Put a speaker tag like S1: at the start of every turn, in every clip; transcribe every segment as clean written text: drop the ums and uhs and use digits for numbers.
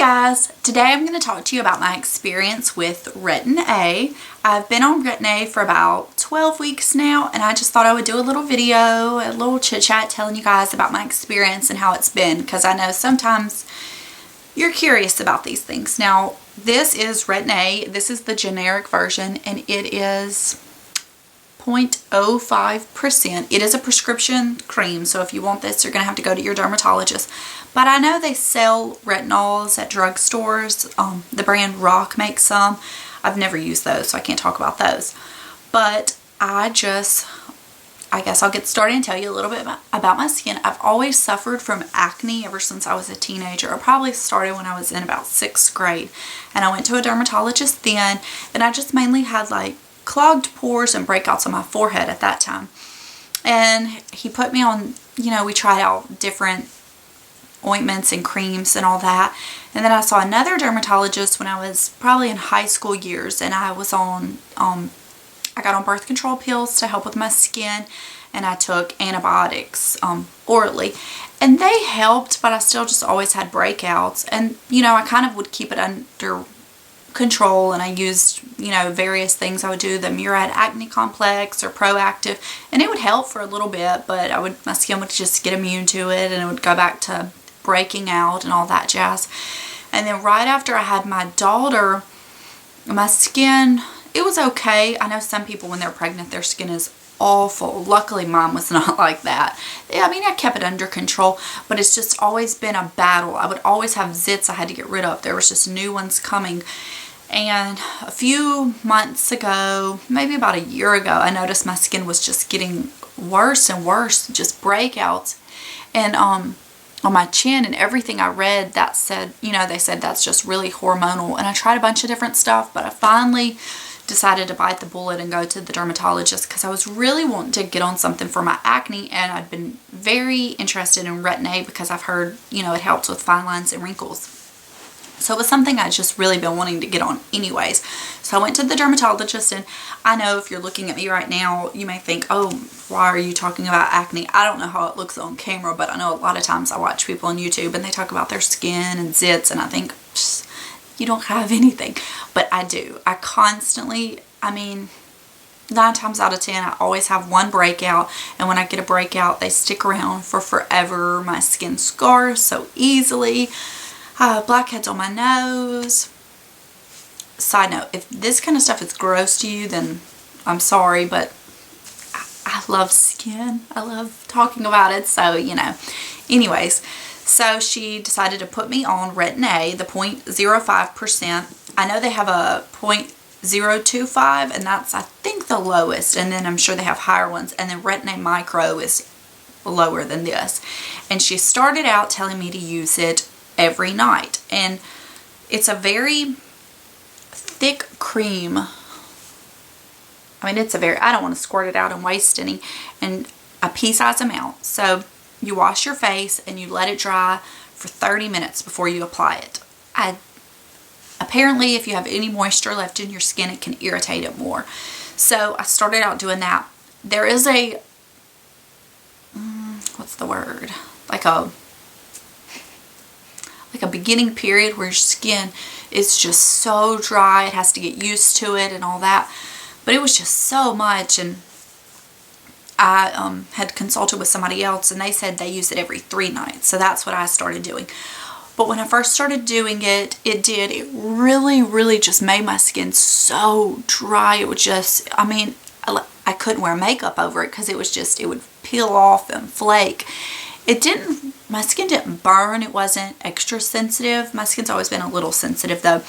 S1: guys, today I'm going to talk to you about my experience with Retin A. I've been on Retin A for about 12 weeks now, and I just thought I would do a little video, a little chit chat telling you guys about my experience and how it's been, because I know sometimes you're curious about these things. Now, this is Retin A. This is the generic version, and it is 0.05%. It is a prescription cream, so if you want this, you're going to have to go to your dermatologist. But I know they sell retinols at drugstores. The brand Rock makes some. I've never used those, so I can't talk about those. But I guess I'll get started and tell you a little bit about my skin. I've always suffered from acne ever since I was a teenager. I probably started when I was in about 6th grade. And I went to a dermatologist then, and I just mainly had like clogged pores and breakouts on my forehead at that time. And he put me on, we tried out different ointments and creams and all that. And then I saw another dermatologist when I was probably in high school years, and I was on, I got on birth control pills to help with my skin, and I took antibiotics orally. And they helped, but I still just always had breakouts. And, I kind of would keep it under control, and I used, various things. I would do the Murad Acne Complex or Proactive, and it would help for a little bit, but my skin would just get immune to it, and it would go back to breaking out and all that jazz. And then right after I had my daughter, my skin, it was okay. I know some people when they're pregnant, their skin is awful. Luckily mine was not like that. I kept it under control, but it's just always been a battle. I would always have zits I had to get rid of. There was just new ones coming. And a few months ago, maybe about a year ago, I noticed my skin was just getting worse and worse, just breakouts. And on my chin, and everything I read that said, they said that's just really hormonal. And I tried a bunch of different stuff, but I finally decided to bite the bullet and go to the dermatologist because I was really wanting to get on something for my acne, and I'd been very interested in Retin A because I've heard, it helps with fine lines and wrinkles. So it was something I'd just really been wanting to get on anyways. So I went to the dermatologist, and I know if you're looking at me right now, you may think, oh, why are you talking about acne? I don't know how it looks on camera, but I know a lot of times I watch people on YouTube and they talk about their skin and zits, and I think, you don't have anything. But I do. I constantly, 9 times out of 10, I always have one breakout, and when I get a breakout, they stick around for forever. My skin scars so easily. Blackheads on my nose. Side note, if this kind of stuff is gross to you, then I'm sorry, but I love skin. I love talking about it, so, Anyways, so she decided to put me on Retin A, the 0.05%. I know they have a 0.025, and that's, I think, the lowest, and then I'm sure they have higher ones, and then Retin A Micro is lower than this. And she started out telling me to use it every night, and it's a very thick cream. I don't want to squirt it out and waste any, and a pea-sized amount. So you wash your face and you let it dry for 30 minutes before you apply it. Apparently if you have any moisture left in your skin, it can irritate it more. So I started out doing that. There is a what's the word, like a beginning period where your skin is just so dry, it has to get used to it and all that. But it was just so much, and I had consulted with somebody else, and they said they use it every 3 nights. So that's what I started doing. But when I first started doing it, it really, really just made my skin so dry. It would just, I couldn't wear makeup over it because it would peel off and flake. My skin didn't burn. It wasn't extra sensitive. My skin's always been a little sensitive though,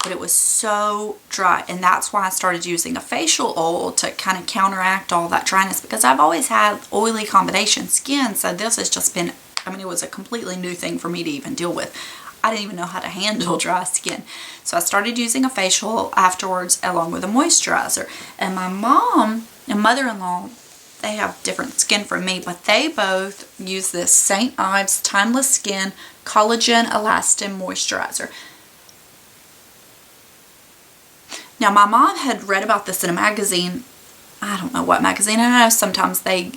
S1: but it was so dry. And that's why I started using a facial oil to kind of counteract all that dryness, because I've always had oily combination skin. So this has just been, it was a completely new thing for me to even deal with. I didn't even know how to handle dry skin. So I started using a facial oil afterwards along with a moisturizer. And my mom and mother-in-law, they have different skin from me, but they both use this St. Ives Timeless Skin Collagen Elastin Moisturizer. Now, my mom had read about this in a magazine. I don't know what magazine. I know sometimes they,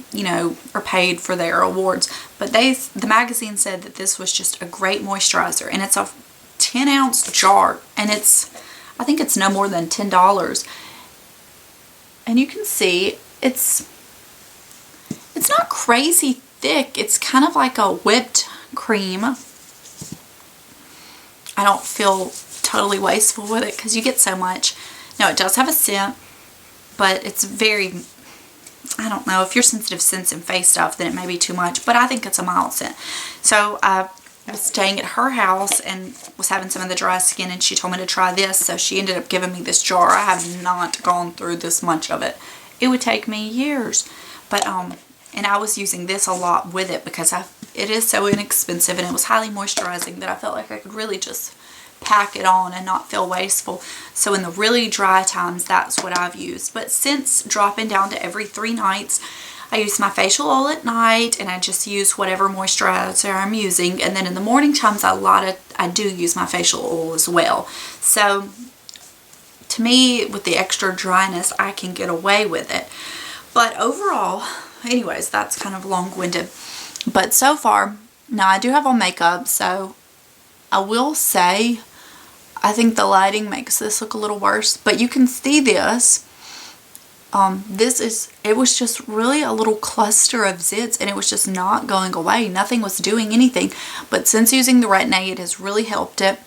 S1: are paid for their awards, but the magazine said that this was just a great moisturizer, and it's a 10-ounce jar, and I think it's no more than $10. And you can see it's not crazy thick. It's kind of like a whipped cream. I don't feel totally wasteful with it because you get so much. Now it does have a scent, but it's very, I don't know, if you're sensitive to scents and face stuff, then it may be too much, but I think it's a mild scent. So I was staying at her house and was having some of the dry skin, and she told me to try this, so she ended up giving me this jar. I have not gone through this much of it. It would take me years, but and I was using this a lot with it because it is so inexpensive, and it was highly moisturizing that I felt like I could really just pack it on and not feel wasteful. So in the really dry times, that's what I've used. But since dropping down to every 3 nights, I use my facial oil at night, and I just use whatever moisturizer I'm using. And then in the morning times, I do use my facial oil as well. So to me, with the extra dryness, I can get away with it. But overall, anyways, that's kind of long-winded. But so far, now I do have on makeup, so I will say I think the lighting makes this look a little worse, but you can see this. It was just really a little cluster of zits, and it was just not going away. Nothing was doing anything. But since using the Retin A, it has really helped it.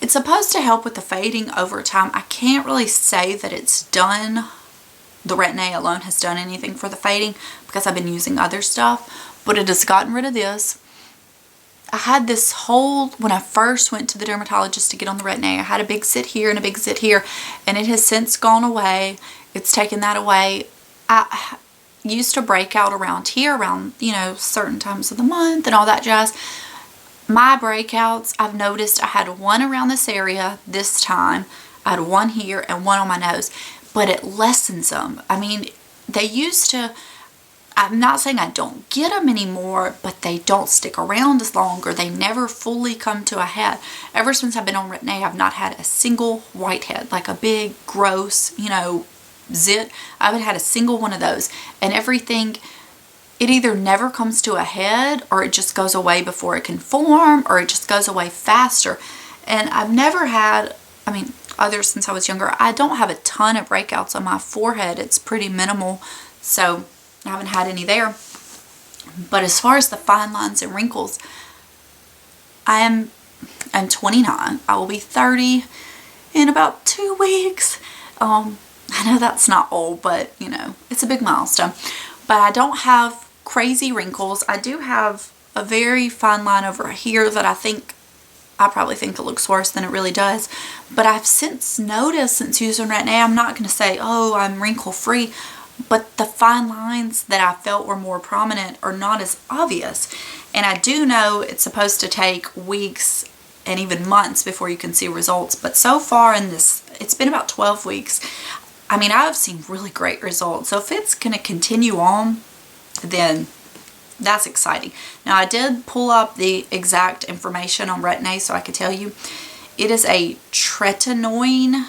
S1: It's supposed to help with the fading over time. I can't really say that it's done. The Retin A alone has done anything for the fading because I've been using other stuff, but it has gotten rid of this. I had this whole, when I first went to the dermatologist to get on the Retin A, I had a big zit here and a big zit here, and it has since gone away. It's taken that away. I used to break out around here, around, you know, certain times of the month and all that jazz. My breakouts, I've noticed I had one around this area this time. I had one here and one on my nose, but it lessens them. I mean, they used to, I'm not saying I don't get them anymore, but they don't stick around as long, or they never fully come to a head. Ever since I've been on Retin A, I've not had a single whitehead, like a big, gross, you know, zit. I haven't had a single one of those. And everything, it either never comes to a head, or it just goes away before it can form, or it just goes away faster. And I've never had, I mean, other since I was younger, I don't have a ton of breakouts on my forehead. It's pretty minimal. So I haven't had any there. But as far as the fine lines and wrinkles, I'm 29. I will be 30 in about 2 weeks. I know that's not old, but you know, it's a big milestone. But I don't have crazy wrinkles. I do have a very fine line over here that I probably think it looks worse than it really does. But I've since noticed, since using Retin A, I'm not going to say, oh, I'm wrinkle free, but the fine lines that I felt were more prominent are not as obvious. And I do know it's supposed to take weeks and even months before you can see results. But so far in this, it's been about 12 weeks. I mean, I've seen really great results. So if it's going to continue on, then that's exciting. Now, I did pull up the exact information on Retin A so I could tell you. It is a tretinoin,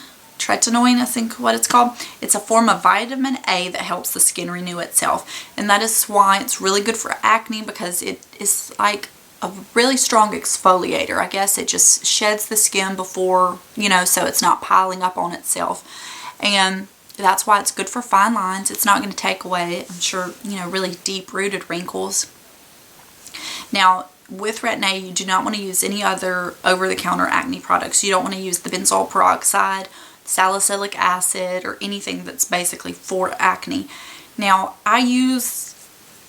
S1: I think what it's called. It's a form of vitamin A that helps the skin renew itself. And that is why it's really good for acne, because it is like a really strong exfoliator. I guess it just sheds the skin before, you know, so it's not piling up on itself. And that's why it's good for fine lines. It's not going to take away, I'm sure, you know, really deep-rooted wrinkles. Now, with Retin A, you do not want to use any other over-the-counter acne products. You don't want to use the benzoyl peroxide, salicylic acid, or anything that's basically for acne. Now, I use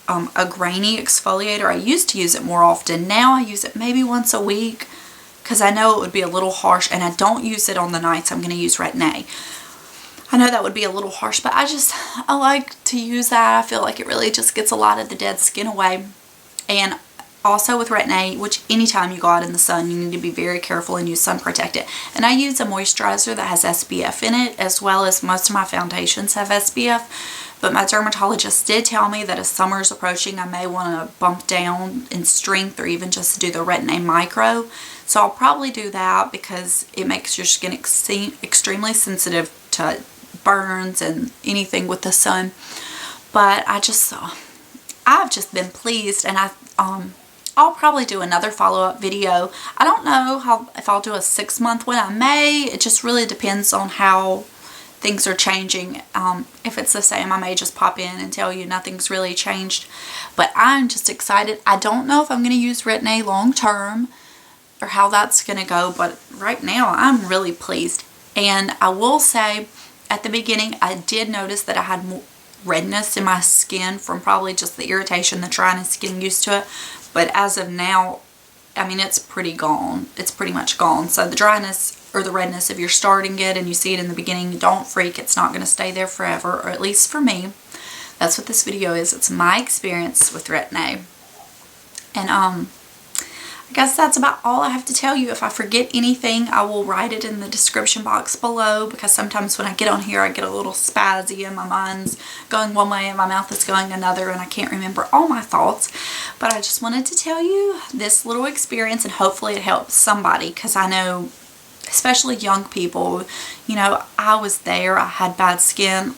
S1: a grainy exfoliator. I used to use it more often. Now I use it maybe once a week because I know it would be a little harsh, and I don't use it on the nights I'm going to use Retin A. I know that would be a little harsh, but I like to use that. I feel like it really just gets a lot of the dead skin away. And also with Retin A, which anytime you go out in the sun, you need to be very careful and use sun protectant. And I use a moisturizer that has SPF in it, as well as most of my foundations have SPF. But my dermatologist did tell me that as summer is approaching, I may want to bump down in strength, or even just do the Retin A Micro. So I'll probably do that because it makes your skin extremely sensitive to burns and anything with the sun. But I've just been pleased, and I'll probably do another follow-up video. I don't know if I'll do a 6-month one. I may. It just really depends on how things are changing. If it's the same, I may just pop in and tell you nothing's really changed. But I'm just excited. I don't know if I'm going to use Retin A long term or how that's going to go, but right now I'm really pleased. And I will say, at the beginning, I did notice that I had more redness in my skin from probably just the irritation, the dryness, getting used to it. But as of now, I mean, it's pretty gone. It's pretty much gone. So the dryness or the redness, if you're starting it and you see it in the beginning, don't freak. It's not going to stay there forever, or at least for me. That's what this video is. It's my experience with Retin A. And I guess that's about all I have to tell you. If I forget anything, I will write it in the description box below, because sometimes when I get on here, I get a little spazzy and my mind's going one way and my mouth is going another, and I can't remember all my thoughts. But I just wanted to tell you this little experience, and hopefully it helps somebody, because I know, especially young people, you know, I was there. I had bad skin.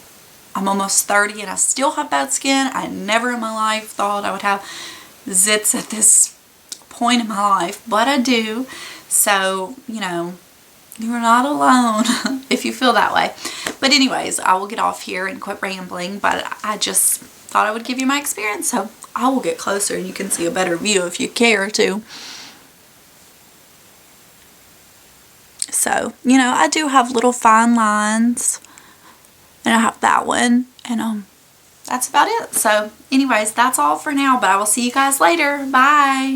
S1: I'm almost 30 and I still have bad skin. I never in my life thought I would have zits at this point in my life, but I do. So, you know, you're not alone if you feel that way. But anyways, I will get off here and quit rambling, but I just thought I would give you my experience. So I will get closer and you can see a better view if you care to. So, you know, I do have little fine lines, and I have that one, and that's about it. So anyways, that's all for now, but I will see you guys later. Bye.